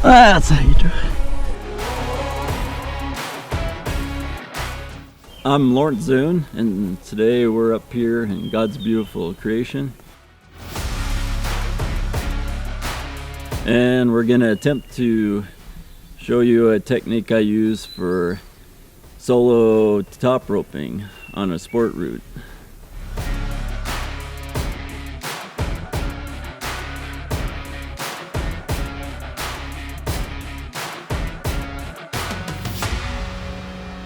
That's how you do it. I'm Lawrence Zoon, and today we're up here in God's beautiful creation. And we're gonna attempt to show you a technique I use for solo top roping on a sport route.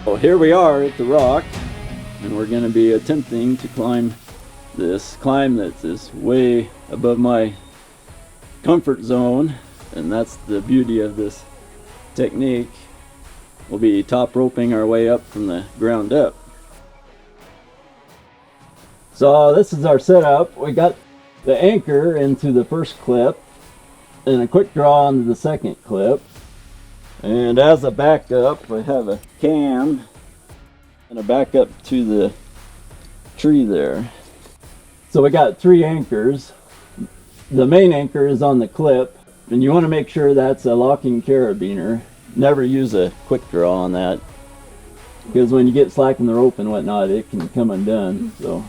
Well, here we are at the rock, and we're going to be attempting to climb this climb that's way above my comfort zone, and that's the beauty of this technique. We'll be top roping our way up from the ground up. So this is our setup. We got the anchor into the first clip and a quick draw onto the second clip. And as a backup, I have a cam and a backup to the tree there. So we got 3 anchors. The main anchor is on the clip, and you want to make sure that's a locking carabiner. Never use a quick draw on that, because when you get slack in the rope and whatnot, it can come undone. So,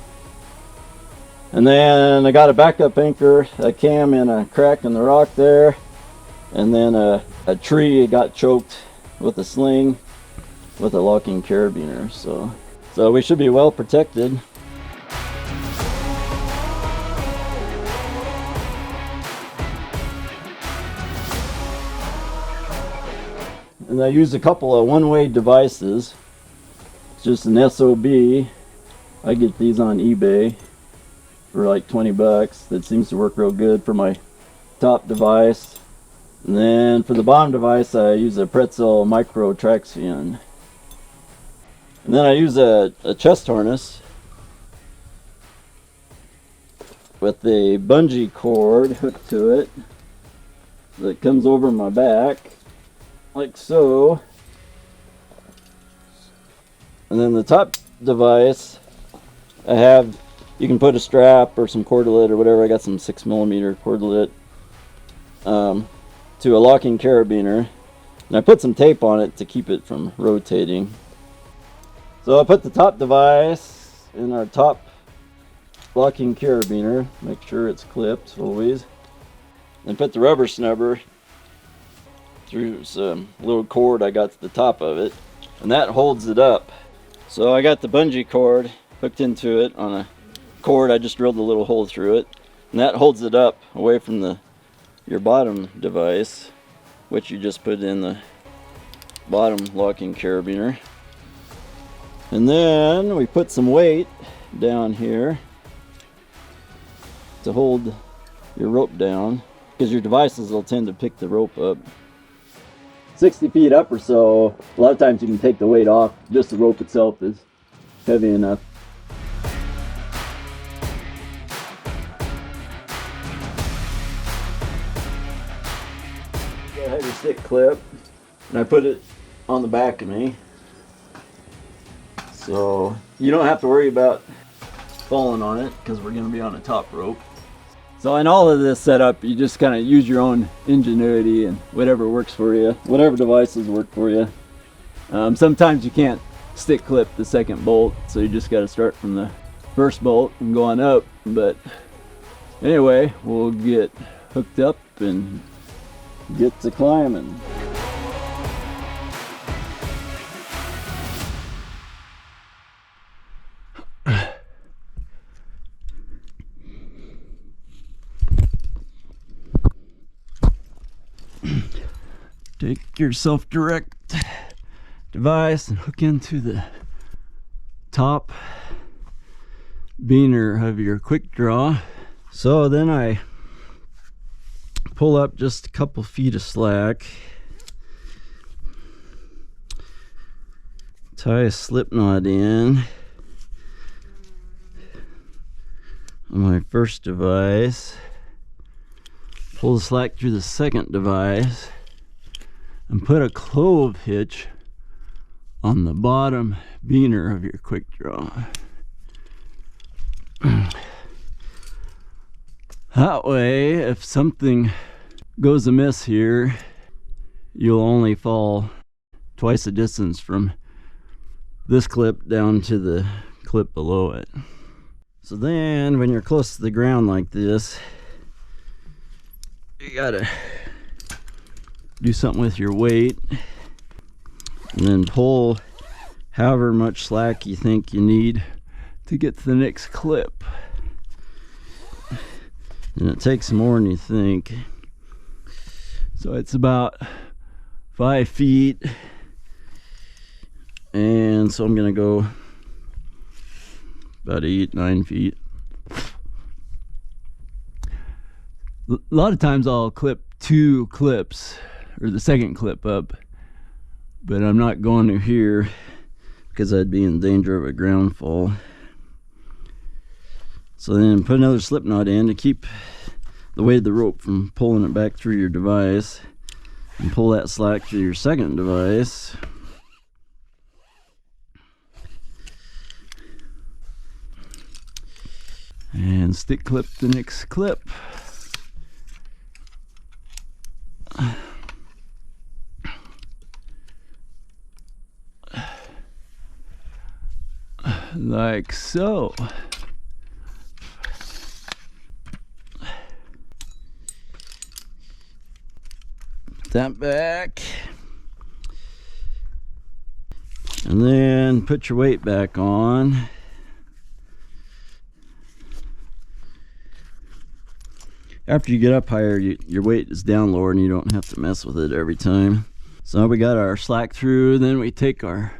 and then I got a backup anchor, a cam, and a crack in the rock there. And then a tree got choked with a sling with a locking carabiner. So we should be well protected. And I use a couple of one-way devices. It's just an SOB. I get these on eBay for like 20 bucks. That seems to work real good for my top device. And then for the bottom device, I use a pretzel micro traction. And then I use a chest harness with a bungee cord hooked to it that comes over my back, like so. And then the top device, you can put a strap or some cordelette or whatever. I got some 6mm cordelette. To a locking carabiner, and I put some tape on it to keep it from rotating. So I put the top device in our top locking carabiner, make sure it's clipped always, and put the rubber snubber through some little cord I got to the top of it, and that holds it up. So I got the bungee cord hooked into it on a cord. I just drilled a little hole through it, and that holds it up away from your bottom device, which you just put in the bottom locking carabiner. And then we put some weight down here to hold your rope down, because your devices will tend to pick the rope up. 60 feet up or so, a lot of times you can take the weight off, just the rope itself is heavy enough. A heavy stick clip, and I put it on the back of me, so you don't have to worry about falling on it, because we're going to be on a top rope. So in all of this setup, you just kind of use your own ingenuity and whatever works for you, whatever devices work for you. Sometimes you can't stick clip the second bolt, so you just got to start from the first bolt and go on up. But anyway, we'll get hooked up and get to climbing. Take your self-direct device and hook into the top biner of your quick draw. So then I pull up just a couple feet of slack, tie a slip knot in on my first device, pull the slack through the second device, and put a clove hitch on the bottom beaner of your quick draw. That way, if something goes amiss here, you'll only fall twice the distance from this clip down to the clip below it. So then when you're close to the ground like this, you gotta do something with your weight and then pull however much slack you think you need to get to the next clip. And it takes more than you think. So it's about 5 feet. And so I'm gonna go about 8-9 feet. A lot of times I'll clip 2 clips, or the second clip up, but I'm not going to here because I'd be in danger of a ground fall. So then put another slip knot in to keep the weight of the rope from pulling it back through your device, and pull that slack through your second device. And stick clip the next clip. Like so. Put that back. And then put your weight back on. After you get up higher, your weight is down lower and you don't have to mess with it every time. So we got our slack through, then we take the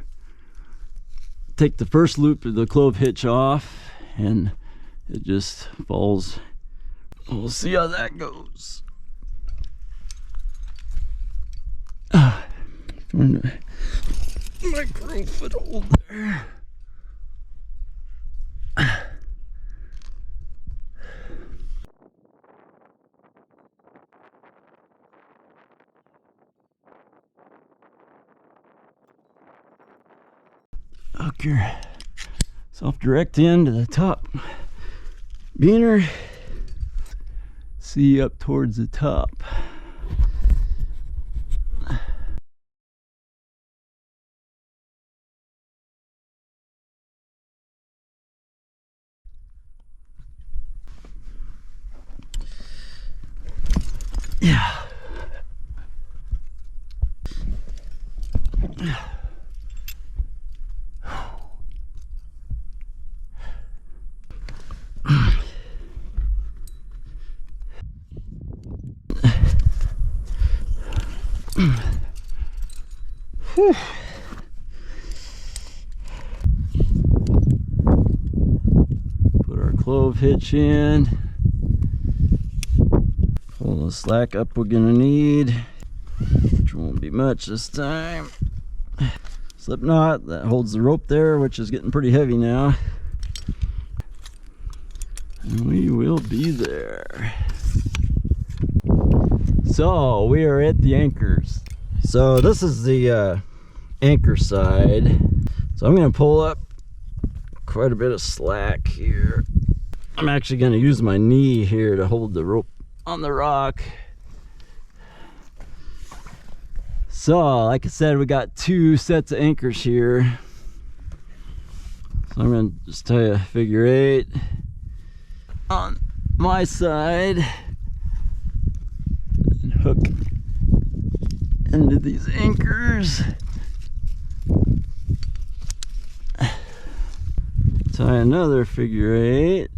first loop of the clove hitch off, and it just falls. We'll see how that goes. Find a micro foothold there. Hook yourself direct into the top beaner. See up towards the top. Yeah. Whew. Put our clove hitch in. Pull the slack up we're gonna need, which won't be much this time. Slip knot that holds the rope there, which is getting pretty heavy now. And we will be there. So we are at the anchors. So this is the anchor side. So I'm going to pull up quite a bit of slack here. I'm actually going to use my knee here to hold the rope on the rock. So like I said, we got 2 sets of anchors here. So I'm going to just tie a figure 8 on my side and hook into these anchors. Tie another figure 8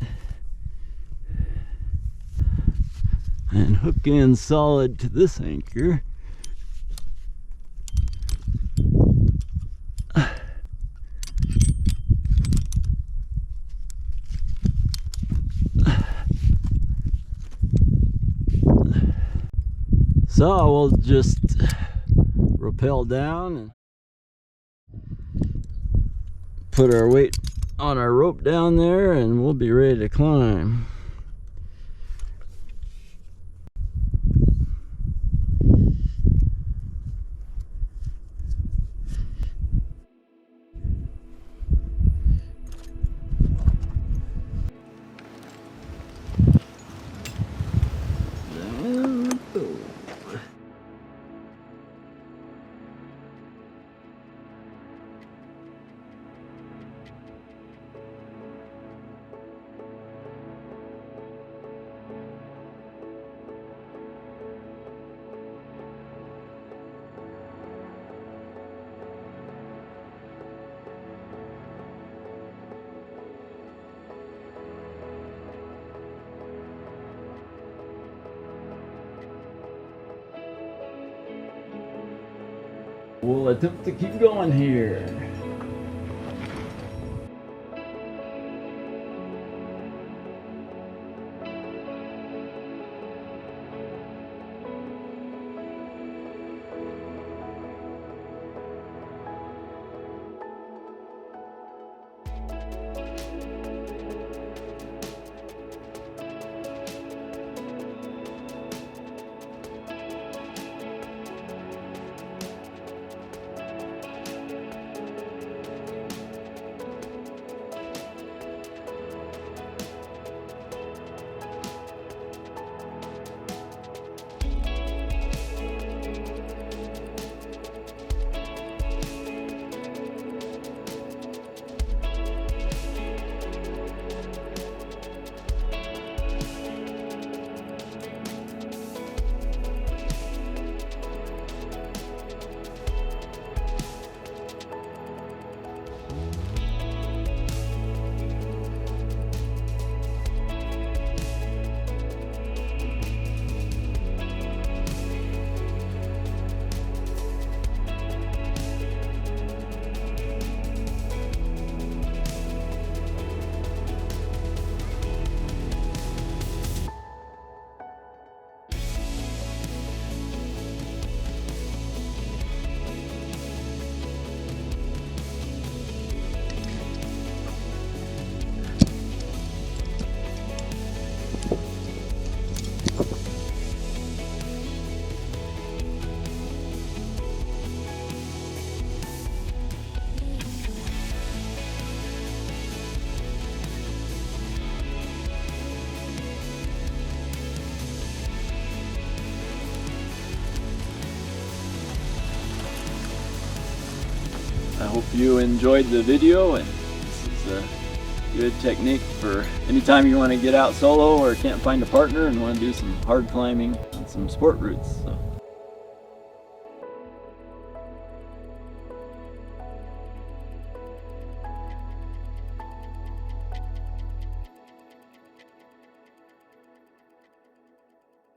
and hook in solid to this anchor. So we'll just rappel down and put our weight on our rope down there, and we'll be ready to climb. We'll attempt to keep going here. I hope you enjoyed the video, and this is a good technique for anytime you want to get out solo or can't find a partner and want to do some hard climbing and some sport routes. So.